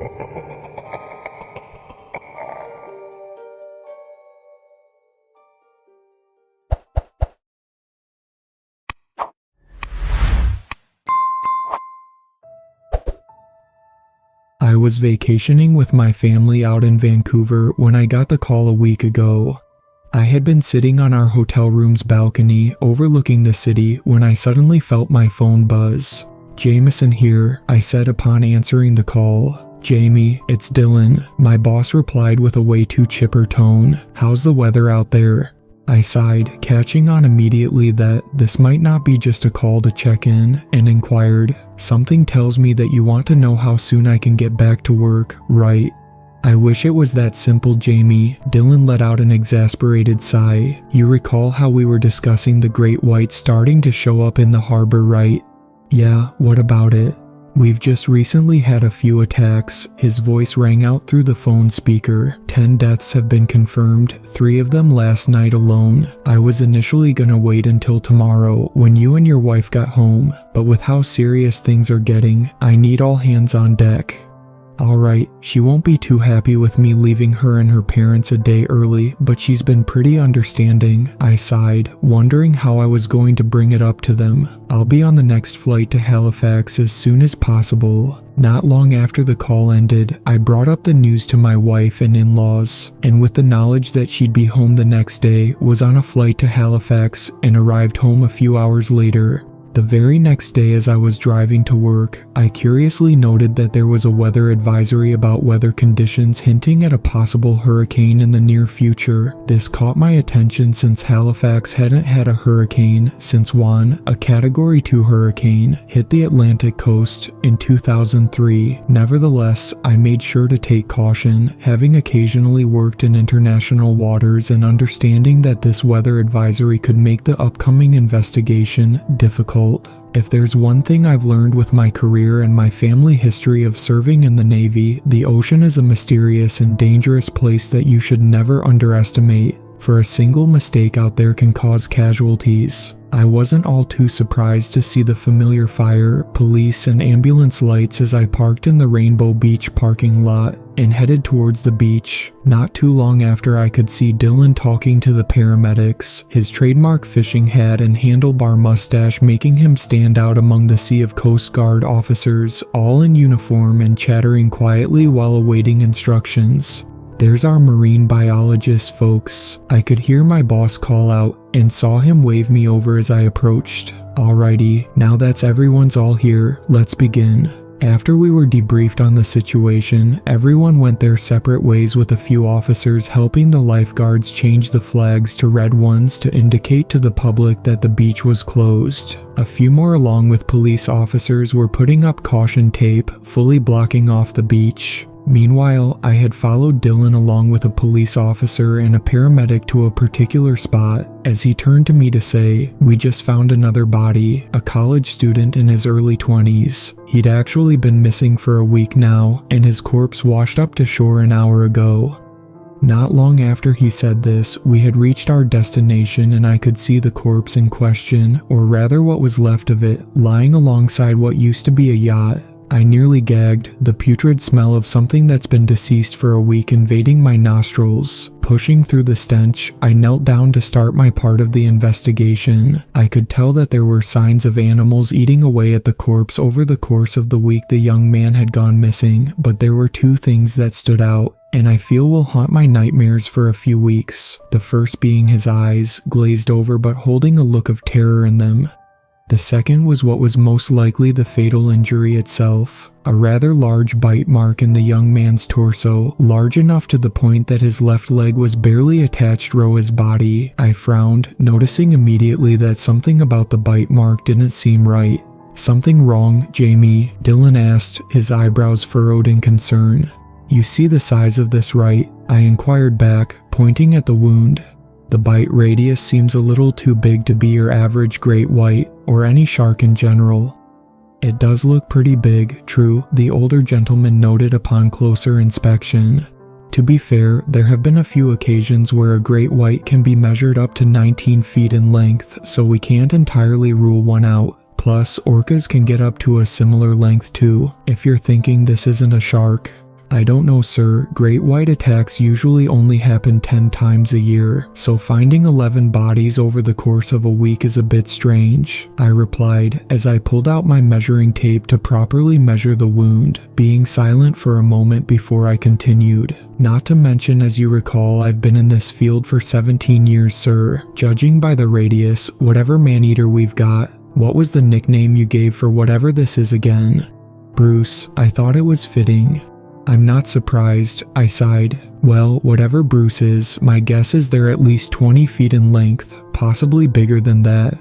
I was vacationing with my family out in Vancouver when I got the call a week ago. I had been sitting on our hotel room's balcony overlooking the city when I suddenly felt my phone buzz. "Jameson here," I said upon answering the call. "Jamie, it's Dylan," my boss replied with a way too chipper tone. "How's the weather out there?" I sighed, catching on immediately that this might not be just a call to check in, and inquired, "Something tells me that you want to know how soon I can get back to work, right?" "I wish it was that simple, Jamie." Dylan let out an exasperated sigh. "You recall how we were discussing the great whites starting to show up in the harbor, right?" "Yeah, what about it?" "We've just recently had a few attacks." His voice rang out through the phone speaker. 10 deaths have been confirmed, 3 of them last night alone. I was initially gonna wait until tomorrow when you and your wife got home, but with how serious things are getting, I need all hands on deck. Alright, she won't be too happy with me leaving her and her parents a day early, but she's been pretty understanding. I sighed, wondering how I was going to bring it up to them. I'll be on the next flight to Halifax as soon as possible. Not long after the call ended, I brought up the news to my wife and in-laws, and with the knowledge that she'd be home the next day, was on a flight to Halifax and arrived home a few hours later. The very next day as I was driving to work, I curiously noted that there was a weather advisory about weather conditions hinting at a possible hurricane in the near future. This caught my attention since Halifax hadn't had a hurricane since Juan, a Category 2 hurricane, hit the Atlantic coast in 2003. Nevertheless, I made sure to take caution, having occasionally worked in international waters and understanding that this weather advisory could make the upcoming investigation difficult. If there's one thing I've learned with my career and my family history of serving in the Navy, the ocean is a mysterious and dangerous place that you should never underestimate. For a single mistake out there can cause casualties. I wasn't all too surprised to see the familiar fire, police, and ambulance lights as I parked in the Rainbow Beach parking lot and headed towards the beach. Not too long after, I could see Dylan talking to the paramedics, his trademark fishing hat and handlebar mustache making him stand out among the sea of Coast Guard officers, all in uniform and chattering quietly while awaiting instructions. "There's our marine biologist, folks." I could hear my boss call out and saw him wave me over as I approached. "Alrighty, now that's everyone's all here, let's begin." After we were debriefed on the situation, everyone went their separate ways with a few officers helping the lifeguards change the flags to red ones to indicate to the public that the beach was closed. A few more along with police officers were putting up caution tape, fully blocking off the beach. Meanwhile, I had followed Dylan along with a police officer and a paramedic to a particular spot as he turned to me to say, "We just found another body, a college student in his early 20s. He'd actually been missing for a week now, and his corpse washed up to shore an hour ago." Not long after he said this, we had reached our destination and I could see the corpse in question, or rather what was left of it, lying alongside what used to be a yacht. I nearly gagged, the putrid smell of something that's been deceased for a week invading my nostrils. Pushing through the stench, I knelt down to start my part of the investigation. I could tell that there were signs of animals eating away at the corpse over the course of the week the young man had gone missing, but there were 2 things that stood out, and I feel will haunt my nightmares for a few weeks. The first being his eyes, glazed over but holding a look of terror in them. The second was what was most likely the fatal injury itself, a rather large bite mark in the young man's torso, large enough to the point that his left leg was barely attached to his body. I frowned, noticing immediately that something about the bite mark didn't seem right. "Something wrong, Jamie?" Dylan asked, his eyebrows furrowed in concern. "You see the size of this, right?" I inquired back, pointing at the wound. "The bite radius seems a little too big to be your average great white, or any shark in general." "It does look pretty big, true," the older gentleman noted upon closer inspection. "To be fair, there have been a few occasions where a great white can be measured up to 19 feet in length, so we can't entirely rule one out. Plus, orcas can get up to a similar length too, if you're thinking this isn't a shark." I don't know, sir. Great white attacks usually only happen 10 times a year, so finding 11 bodies over the course of a week is a bit strange, I replied as I pulled out my measuring tape to properly measure the wound, being silent for a moment before I continued. Not to mention, as you recall, I've been in this field for 17 years, sir. Judging by the radius, whatever man-eater we've got, what was the nickname you gave for whatever this is again? Bruce. I thought it was fitting. I'm not surprised, I sighed. Well, whatever Bruce is, my guess is they're at least 20 feet in length, possibly bigger than that.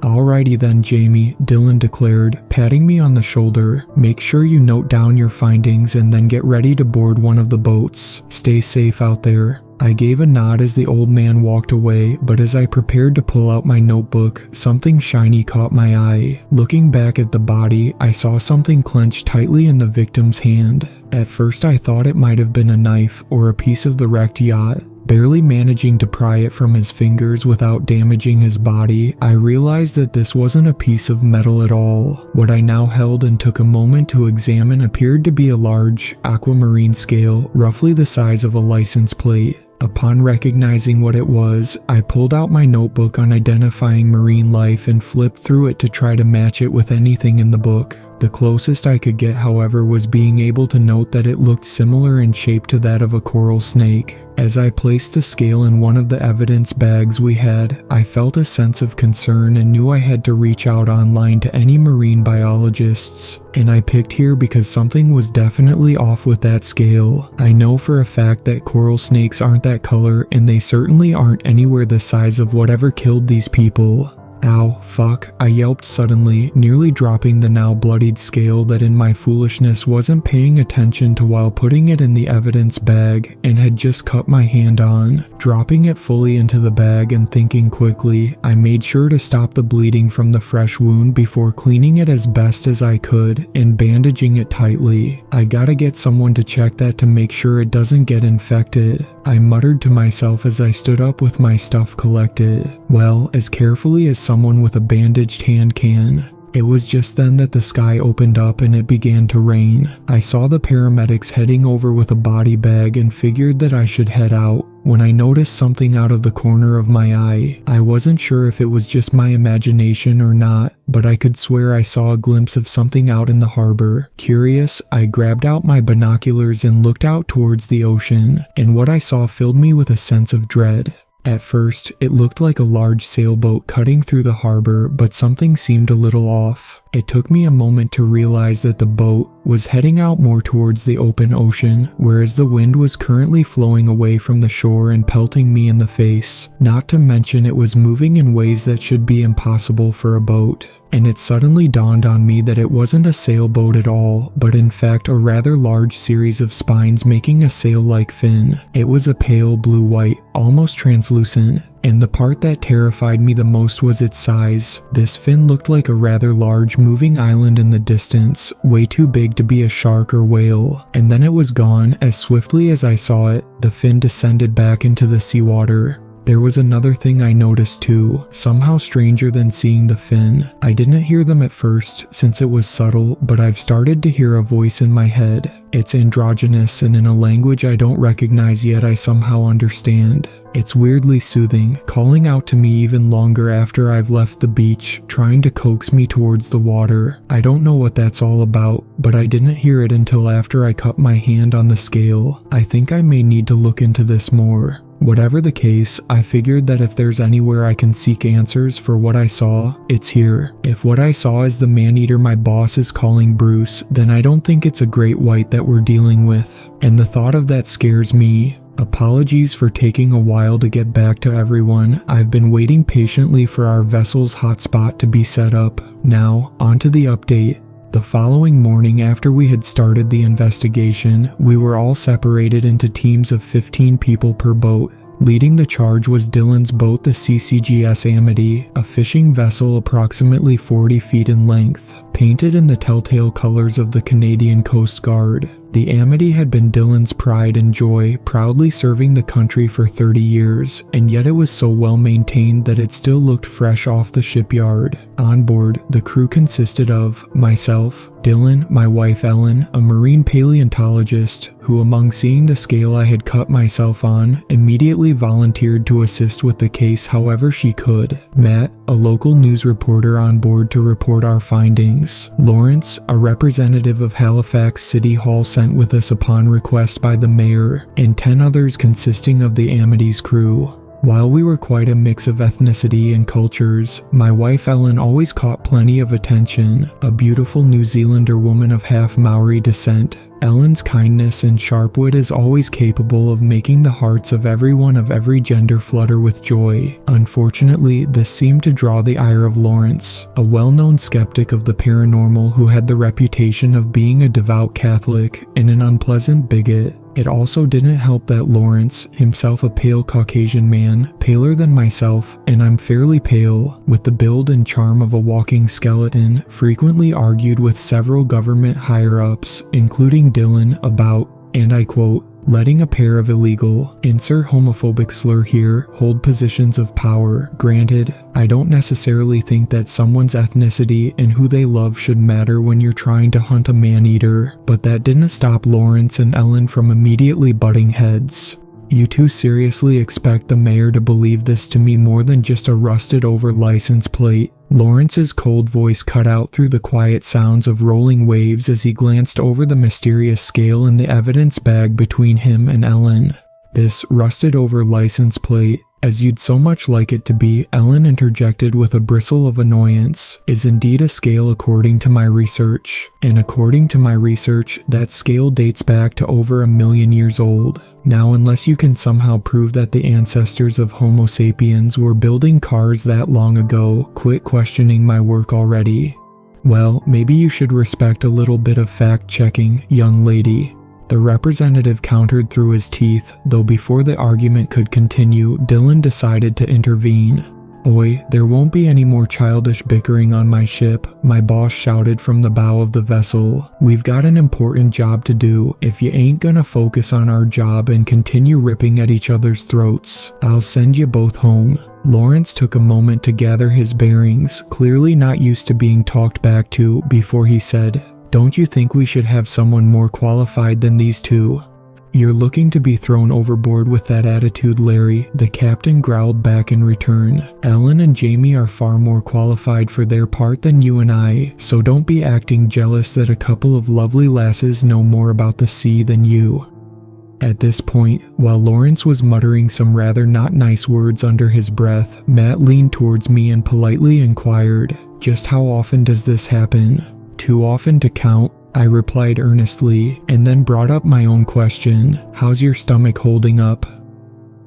Alrighty then, Jamie, Dylan declared, patting me on the shoulder. Make sure you note down your findings and then get ready to board one of the boats. Stay safe out there. I gave a nod as the old man walked away, but as I prepared to pull out my notebook, something shiny caught my eye. Looking back at the body, I saw something clenched tightly in the victim's hand. At first I thought it might have been a knife or a piece of the wrecked yacht. Barely managing to pry it from his fingers without damaging his body, I realized that this wasn't a piece of metal at all. What I now held and took a moment to examine appeared to be a large, aquamarine scale, roughly the size of a license plate. Upon recognizing what it was, I pulled out my notebook on identifying marine life and flipped through it to try to match it with anything in the book. The closest I could get, however, was being able to note that it looked similar in shape to that of a coral snake. As I placed the scale in one of the evidence bags we had, I felt a sense of concern and knew I had to reach out online to any marine biologists. And I picked here because something was definitely off with that scale. I know for a fact that coral snakes aren't that color, and they certainly aren't anywhere the size of whatever killed these people. Ow, fuck, I yelped suddenly, nearly dropping the now bloodied scale that in my foolishness wasn't paying attention to while putting it in the evidence bag and had just cut my hand on. Dropping it fully into the bag and thinking quickly, I made sure to stop the bleeding from the fresh wound before cleaning it as best as I could and bandaging it tightly. I gotta get someone to check that to make sure it doesn't get infected, I muttered to myself as I stood up with my stuff collected. Well, as carefully as someone with a bandaged hand can. It was just then that the sky opened up and it began to rain. I saw the paramedics heading over with a body bag and figured that I should head out, when I noticed something out of the corner of my eye. I wasn't sure if it was just my imagination or not, but I could swear I saw a glimpse of something out in the harbor. Curious, I grabbed out my binoculars and looked out towards the ocean, and what I saw filled me with a sense of dread. At first, it looked like a large sailboat cutting through the harbor, but something seemed a little off. It took me a moment to realize that the boat was heading out more towards the open ocean, whereas the wind was currently flowing away from the shore and pelting me in the face. Not to mention it was moving in ways that should be impossible for a boat. And it suddenly dawned on me that it wasn't a sailboat at all, but in fact a rather large series of spines making a sail-like fin. It was a pale blue-white, almost translucent, and the part that terrified me the most was its size. This fin looked like a rather large moving island in the distance, way too big to be a shark or whale. And then it was gone. As swiftly as I saw it, the fin descended back into the seawater. There was another thing I noticed too, somehow stranger than seeing the fin. I didn't hear them at first, since it was subtle, but I've started to hear a voice in my head. It's androgynous, and in a language I don't recognize yet I somehow understand. It's weirdly soothing, calling out to me even longer after I've left the beach, trying to coax me towards the water. I don't know what that's all about, but I didn't hear it until after I cut my hand on the scale. I think I may need to look into this more. Whatever the case, I figured that if there's anywhere I can seek answers for what I saw, it's here. If what I saw is the man-eater my boss is calling Bruce, then I don't think it's a great white that we're dealing with. And the thought of that scares me. Apologies for taking a while to get back to everyone. I've been waiting patiently for our vessel's hotspot to be set up. Now, on to the update. The following morning, after we had started the investigation, we were all separated into teams of 15 people per boat. Leading the charge was Dylan's boat, the CCGS Amity, a fishing vessel approximately 40 feet in length, painted in the telltale colors of the Canadian Coast Guard. The Amity had been Dylan's pride and joy, proudly serving the country for 30 years, and yet it was so well maintained that it still looked fresh off the shipyard. On board, the crew consisted of myself, Dylan, my wife Ellen, a marine paleontologist, who among seeing the scale I had cut myself on, immediately volunteered to assist with the case however she could, Matt, a local news reporter on board to report our findings, Lawrence, a representative of Halifax City Hall sent with us upon request by the mayor, and 10 others consisting of the Amity's crew. While we were quite a mix of ethnicity and cultures, my wife Ellen always caught plenty of attention, a beautiful New Zealander woman of half Maori descent. Ellen's kindness and sharp wit is always capable of making the hearts of everyone of every gender flutter with joy. Unfortunately, this seemed to draw the ire of Lawrence, a well-known skeptic of the paranormal who had the reputation of being a devout Catholic and an unpleasant bigot. It also didn't help that Lawrence, himself a pale Caucasian man, paler than myself, and I'm fairly pale, with the build and charm of a walking skeleton, frequently argued with several government higher-ups, including Dylan, about, and I quote, letting a pair of illegal, insert homophobic slur here, hold positions of power. Granted, I don't necessarily think that someone's ethnicity and who they love should matter when you're trying to hunt a man-eater, but that didn't stop Lawrence and Ellen from immediately butting heads. You two seriously expect the mayor to believe this to me more than just a rusted-over license plate? Lawrence's cold voice cut out through the quiet sounds of rolling waves as he glanced over the mysterious scale in the evidence bag between him and Ellen. This rusted-over license plate, as you'd so much like it to be, Ellen interjected with a bristle of annoyance, is indeed a scale according to my research. And according to my research, that scale dates back to over 1 million years old. Now, unless you can somehow prove that the ancestors of Homo sapiens were building cars that long ago, quit questioning my work already. Well, maybe you should respect a little bit of fact-checking, young lady. The representative countered through his teeth, though before the argument could continue, Dylan decided to intervene. Oi, there won't be any more childish bickering on my ship, my boss shouted from the bow of the vessel. We've got an important job to do. If you ain't gonna focus on our job and continue ripping at each other's throats, I'll send you both home. Lawrence took a moment to gather his bearings, clearly not used to being talked back to, before he said, "Don't you think we should have someone more qualified than these two?" "You're looking to be thrown overboard with that attitude, Larry," the captain growled back in return. "Ellen and Jamie are far more qualified for their part than you and I, so don't be acting jealous that a couple of lovely lasses know more about the sea than you." At this point, while Lawrence was muttering some rather not nice words under his breath, Matt leaned towards me and politely inquired, "Just how often does this happen?" "Too often to count," I replied earnestly, and then brought up my own question, "How's your stomach holding up?"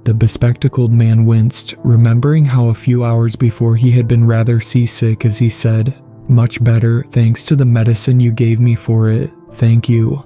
The bespectacled man winced, remembering how a few hours before he had been rather seasick as he said, "Much better, thanks to the medicine you gave me for it, thank you."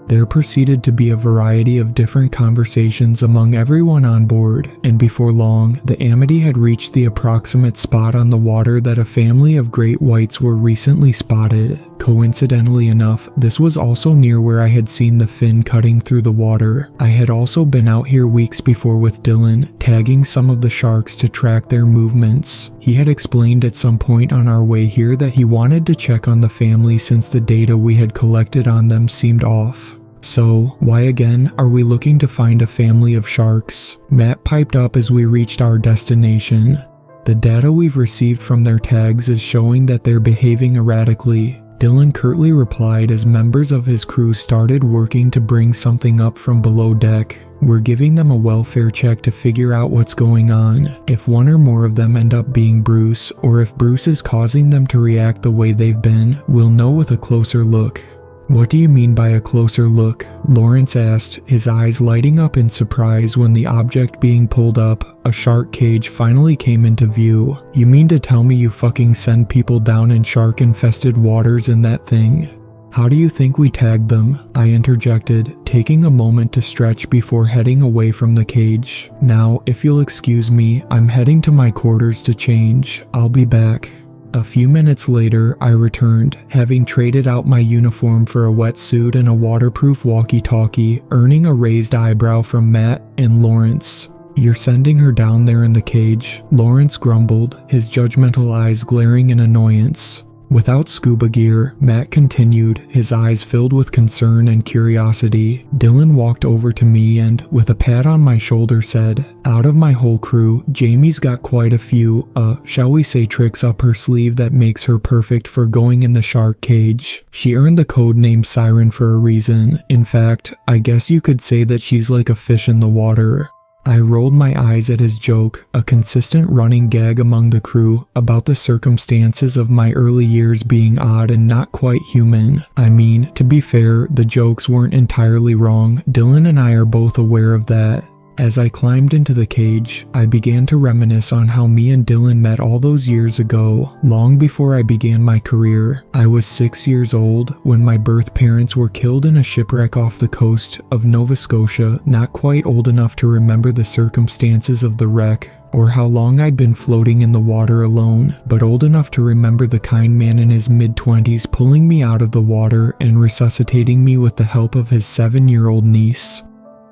There proceeded to be a variety of different conversations among everyone on board, and before long, the Amity had reached the approximate spot on the water that a family of great whites were recently spotted. Coincidentally enough, this was also near where I had seen the fin cutting through the water. I had also been out here weeks before with Dylan, tagging some of the sharks to track their movements. He had explained at some point on our way here that he wanted to check on the family since the data we had collected on them seemed off. "So, why again are we looking to find a family of sharks?" Matt piped up as we reached our destination. "The data we've received from their tags is showing that they're behaving erratically," Dylan curtly replied as members of his crew started working to bring something up from below deck. "We're giving them a welfare check to figure out what's going on. If one or more of them end up being Bruce, or if Bruce is causing them to react the way they've been, we'll know with a closer look." "What do you mean by a closer look?" Lawrence asked, his eyes lighting up in surprise when the object being pulled up, a shark cage, finally came into view. "You mean to tell me you fucking send people down in shark-infested waters in that thing?" "How do you think we tagged them?" I interjected, taking a moment to stretch before heading away from the cage. "Now, if you'll excuse me, I'm heading to my quarters to change. I'll be back." A few minutes later, I returned, having traded out my uniform for a wetsuit and a waterproof walkie-talkie, earning a raised eyebrow from Matt and Lawrence. "You're sending her down there in the cage," Lawrence grumbled, his judgmental eyes glaring in annoyance. Without scuba gear, Matt continued, his eyes filled with concern and curiosity. Dylan walked over to me and, with a pat on my shoulder, said, "Out of my whole crew, Jamie's got quite a few, shall we say tricks up her sleeve that makes her perfect for going in the shark cage. She earned the code name Siren for a reason. In fact, I guess you could say that she's like a fish in the water." I rolled my eyes at his joke, a consistent running gag among the crew about the circumstances of my early years being odd and not quite human. I mean, to be fair, the jokes weren't entirely wrong. Dylan and I are both aware of that. As I climbed into the cage, I began to reminisce on how me and Dylan met all those years ago, long before I began my career. I was 6 years old when my birth parents were killed in a shipwreck off the coast of Nova Scotia, not quite old enough to remember the circumstances of the wreck or how long I'd been floating in the water alone, but old enough to remember the kind man in his mid-20s pulling me out of the water and resuscitating me with the help of his 7-year-old niece.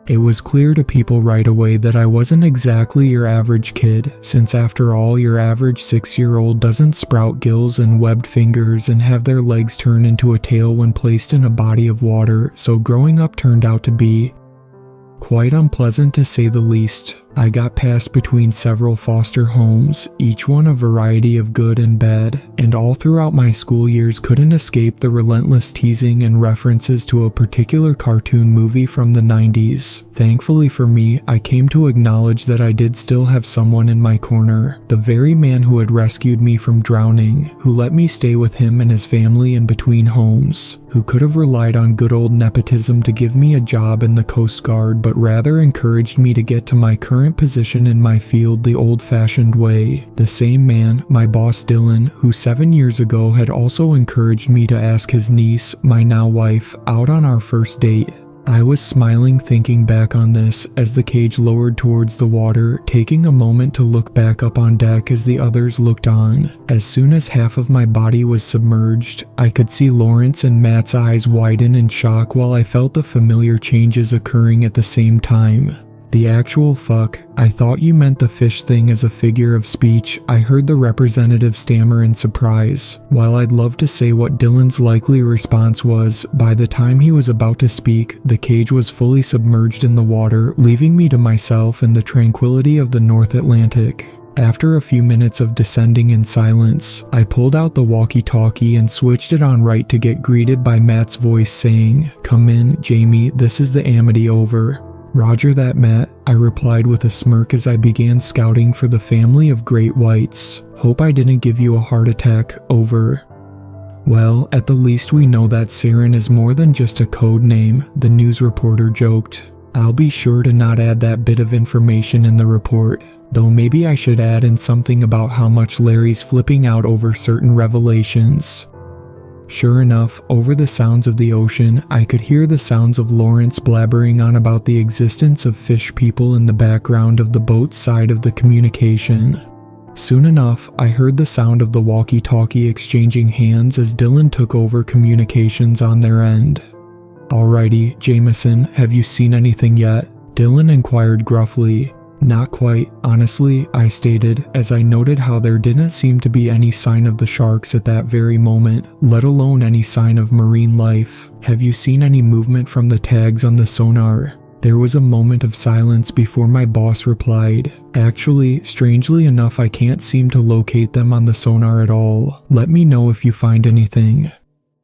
It was clear to people right away that I wasn't exactly your average kid, since after all, your average 6-year-old doesn't sprout gills and webbed fingers and have their legs turn into a tail when placed in a body of water, so growing up turned out to be quite unpleasant to say the least. I got passed between several foster homes, each one a variety of good and bad, and all throughout my school years couldn't escape the relentless teasing and references to a particular cartoon movie from the 90s. Thankfully for me, I came to acknowledge that I did still have someone in my corner, the very man who had rescued me from drowning, who let me stay with him and his family in between homes, who could have relied on good old nepotism to give me a job in the Coast Guard, but rather encouraged me to get to my current position in my field the old-fashioned way. The same man, my boss Dylan, who 7 years ago had also encouraged me to ask his niece, my now wife, out on our first date. I was smiling thinking back on this as the cage lowered towards the water, taking a moment to look back up on deck as the others looked on. As soon as half of my body was submerged, I could see Lawrence and Matt's eyes widen in shock while I felt the familiar changes occurring at the same time. "The actual fuck, I thought you meant the fish thing as a figure of speech," I heard the representative stammer in surprise. While I'd love to say what Dylan's likely response was, by the time he was about to speak, the cage was fully submerged in the water, leaving me to myself in the tranquility of the North Atlantic. After a few minutes of descending in silence, I pulled out the walkie-talkie and switched it on right to get greeted by Matt's voice saying, "Come in, Jamie, this is the Amity, over." "Roger that, Matt," I replied with a smirk as I began scouting for the family of great whites. "Hope I didn't give you a heart attack, over." "Well, at the least we know that Siren is more than just a code name," the news reporter joked. "I'll be sure to not add that bit of information in the report, though maybe I should add in something about how much Larry's flipping out over certain revelations." Sure enough, over the sounds of the ocean, I could hear the sounds of Lawrence blabbering on about the existence of fish people in the background of the boat's side of the communication. Soon enough, I heard the sound of the walkie-talkie exchanging hands as Dylan took over communications on their end. "Alrighty, Jameson, have you seen anything yet?" Dylan inquired gruffly. "Not quite, honestly," I stated, as I noted how there didn't seem to be any sign of the sharks at that very moment, let alone any sign of marine life. "Have you seen any movement from the tags on the sonar?" There was a moment of silence before my boss replied, "Actually, strangely enough, I can't seem to locate them on the sonar at all. Let me know if you find anything."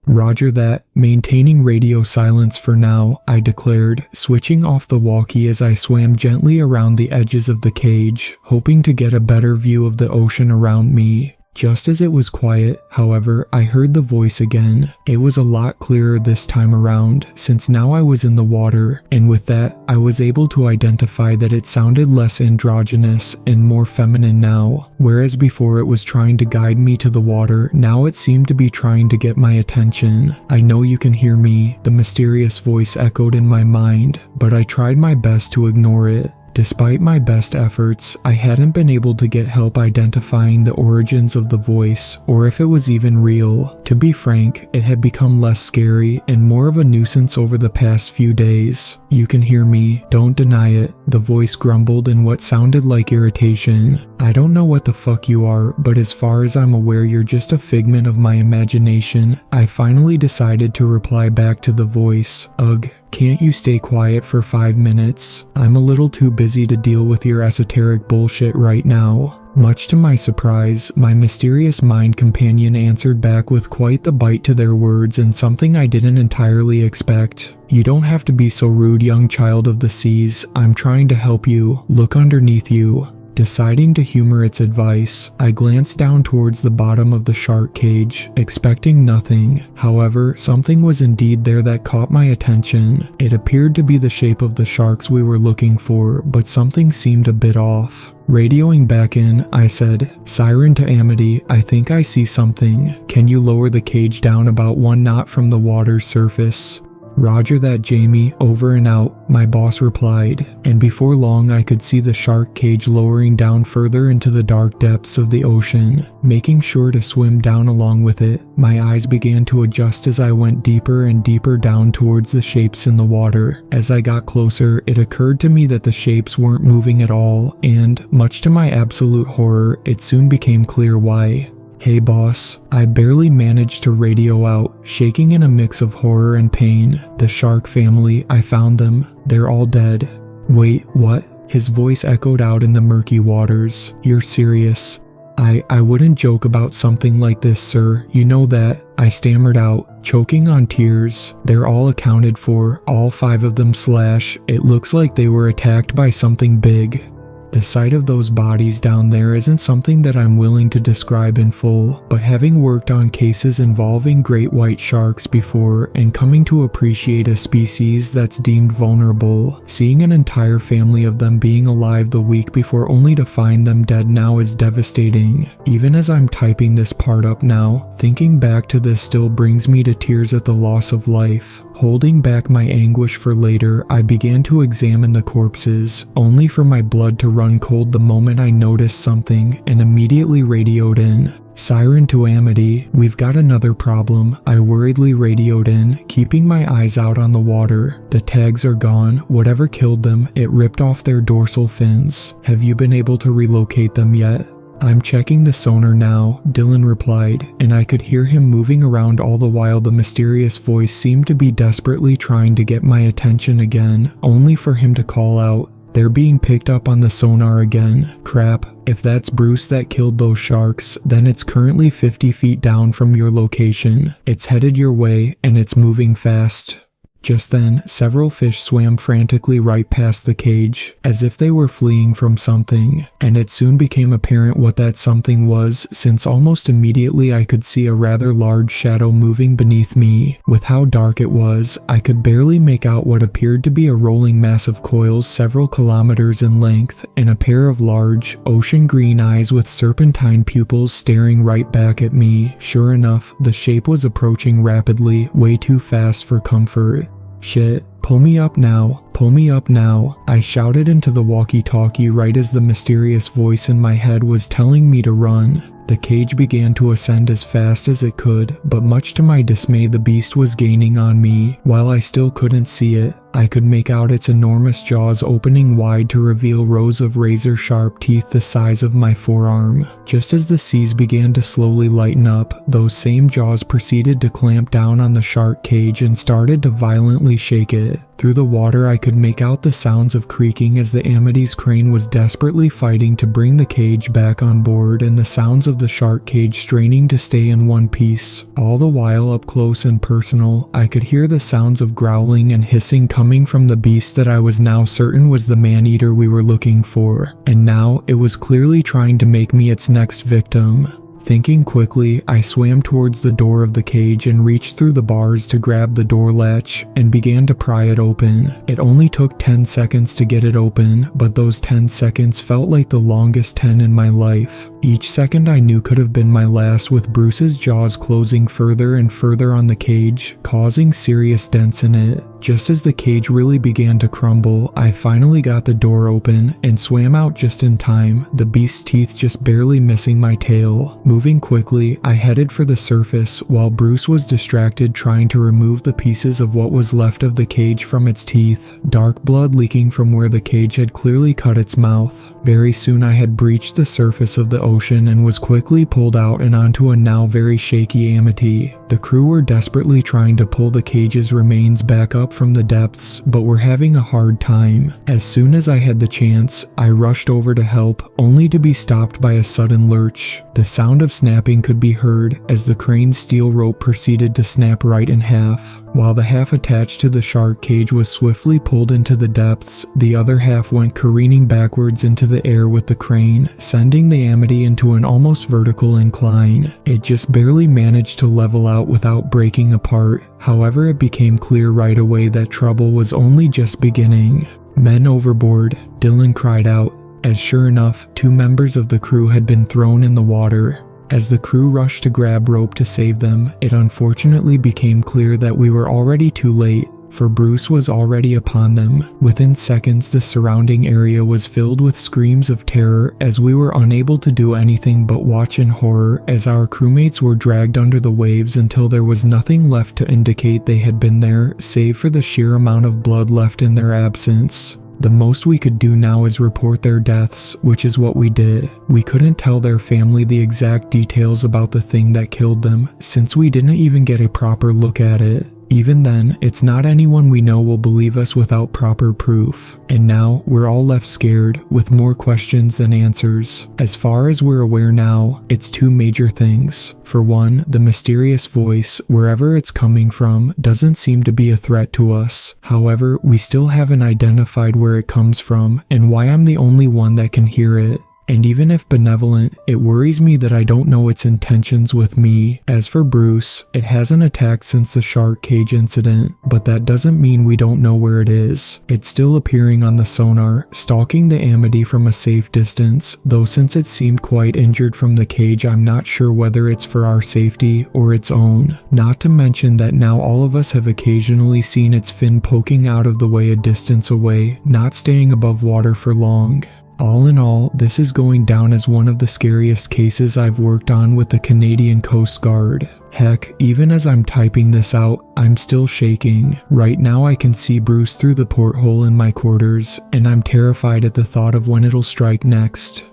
"Roger that, maintaining radio silence for now," I declared, switching off the walkie as I swam gently around the edges of the cage, hoping to get a better view of the ocean around me. Just as it was quiet, however, I heard the voice again. It was a lot clearer this time around, since now I was in the water, and with that, I was able to identify that it sounded less androgynous and more feminine now. Whereas before it was trying to guide me to the water, now it seemed to be trying to get my attention. "I know you can hear me," the mysterious voice echoed in my mind, but I tried my best to ignore it. Despite my best efforts, I hadn't been able to get help identifying the origins of the voice or if it was even real. To be frank, it had become less scary and more of a nuisance over the past few days. "You can hear me, don't deny it," the voice grumbled in what sounded like irritation. "I don't know what the fuck you are, but as far as I'm aware you're just a figment of my imagination." I finally decided to reply back to the voice. "Ugh. Can't you stay quiet for 5 minutes? I'm a little too busy to deal with your esoteric bullshit right now." Much to my surprise, my mysterious mind companion answered back with quite the bite to their words and something I didn't entirely expect. "You don't have to be so rude, young child of the seas. I'm trying to help you. Look underneath you." Deciding to humor its advice, I glanced down towards the bottom of the shark cage, expecting nothing. However, something was indeed there that caught my attention. It appeared to be the shape of the sharks we were looking for, but something seemed a bit off. Radioing back in, I said, "Siren to Amity, I think I see something. Can you lower the cage down about 1 knot from the water's surface?" "Roger that, Jamie, over and out," my boss replied, and before long I could see the shark cage lowering down further into the dark depths of the ocean. Making sure to swim down along with it, my eyes began to adjust as I went deeper and deeper down towards the shapes in the water. As I got closer, it occurred to me that the shapes weren't moving at all, and, much to my absolute horror, it soon became clear why. "Hey boss," I barely managed to radio out, shaking in a mix of horror and pain. "The shark family, I found them. They're all dead." "Wait, what?" His voice echoed out in the murky waters. "You're serious?" I wouldn't joke about something like this, sir. You know that," I stammered out, choking on tears. "They're all accounted for, all 5 of them / it looks like they were attacked by something big." The sight of those bodies down there isn't something that I'm willing to describe in full, but having worked on cases involving great white sharks before and coming to appreciate a species that's deemed vulnerable, seeing an entire family of them being alive the week before only to find them dead now is devastating. Even as I'm typing this part up now, thinking back to this still brings me to tears at the loss of life. Holding back my anguish for later, I began to examine the corpses, only for my blood to run cold the moment I noticed something and immediately radioed in. "Siren to Amity, we've got another problem," I worriedly radioed in, keeping my eyes out on the water. "The tags are gone. Whatever killed them, it ripped off their dorsal fins. Have you been able to relocate them yet?" "I'm checking the sonar now," Dylan replied, and I could hear him moving around all the while the mysterious voice seemed to be desperately trying to get my attention again, only for him to call out, "They're being picked up on the sonar again. Crap. If that's Bruce that killed those sharks, then it's currently 50 feet down from your location. It's headed your way, and it's moving fast." Just then, several fish swam frantically right past the cage, as if they were fleeing from something, and it soon became apparent what that something was, since almost immediately I could see a rather large shadow moving beneath me. With how dark it was, I could barely make out what appeared to be a rolling mass of coils several kilometers in length, and a pair of large, ocean green eyes with serpentine pupils staring right back at me. Sure enough, the shape was approaching rapidly, way too fast for comfort. "Shit, pull me up now, pull me up now," I shouted into the walkie-talkie right as the mysterious voice in my head was telling me to run. The cage began to ascend as fast as it could, but much to my dismay the beast was gaining on me. While I still couldn't see it, I could make out its enormous jaws opening wide to reveal rows of razor-sharp teeth the size of my forearm. Just as the seas began to slowly lighten up, those same jaws proceeded to clamp down on the shark cage and started to violently shake it. Through the water I could make out the sounds of creaking as the Amity's crane was desperately fighting to bring the cage back on board and the sounds of the shark cage straining to stay in one piece. All the while up close and personal, I could hear the sounds of growling and hissing coming from the beast that I was now certain was the man-eater we were looking for, and now it was clearly trying to make me its next victim. Thinking quickly, I swam towards the door of the cage and reached through the bars to grab the door latch and began to pry it open. It only took 10 seconds to get it open, but those 10 seconds felt like the longest 10 in my life. Each second I knew could have been my last, with Bruce's jaws closing further and further on the cage, causing serious dents in it. Just as the cage really began to crumble, I finally got the door open and swam out just in time, the beast's teeth just barely missing my tail. Moving quickly, I headed for the surface while Bruce was distracted trying to remove the pieces of what was left of the cage from its teeth, dark blood leaking from where the cage had clearly cut its mouth. Very soon I had breached the surface of the ocean and was quickly pulled out and onto a now very shaky Amity. The crew were desperately trying to pull the cage's remains back up from the depths, but were having a hard time. As soon as I had the chance, I rushed over to help, only to be stopped by a sudden lurch. The sound of snapping could be heard as the crane's steel rope proceeded to snap right in half. While the half attached to the shark cage was swiftly pulled into the depths, the other half went careening backwards into the air with the crane, sending the Amity into an almost vertical incline. It just barely managed to level out without breaking apart. However, it became clear right away that trouble was only just beginning. "Men overboard," Dylan cried out, as sure enough, 2 members of the crew had been thrown in the water. As the crew rushed to grab rope to save them, it unfortunately became clear that we were already too late, for Bruce was already upon them. Within seconds, the surrounding area was filled with screams of terror as we were unable to do anything but watch in horror as our crewmates were dragged under the waves until there was nothing left to indicate they had been there, save for the sheer amount of blood left in their absence. The most we could do now is report their deaths, which is what we did. We couldn't tell their family the exact details about the thing that killed them, since we didn't even get a proper look at it. Even then, it's not anyone we know will believe us without proper proof. And now, we're all left scared, with more questions than answers. As far as we're aware now, it's 2 major things. For one, the mysterious voice, wherever it's coming from, doesn't seem to be a threat to us. However, we still haven't identified where it comes from, and why I'm the only one that can hear it. And even if benevolent, it worries me that I don't know its intentions with me. As for Bruce, it hasn't attacked since the shark cage incident, but that doesn't mean we don't know where it is. It's still appearing on the sonar, stalking the Amity from a safe distance, though since it seemed quite injured from the cage, I'm not sure whether it's for our safety or its own. Not to mention that now all of us have occasionally seen its fin poking out of the way a distance away, not staying above water for long. All in all, this is going down as one of the scariest cases I've worked on with the Canadian Coast Guard. Heck, even as I'm typing this out, I'm still shaking. Right now I can see Bruce through the porthole in my quarters, and I'm terrified at the thought of when it'll strike next.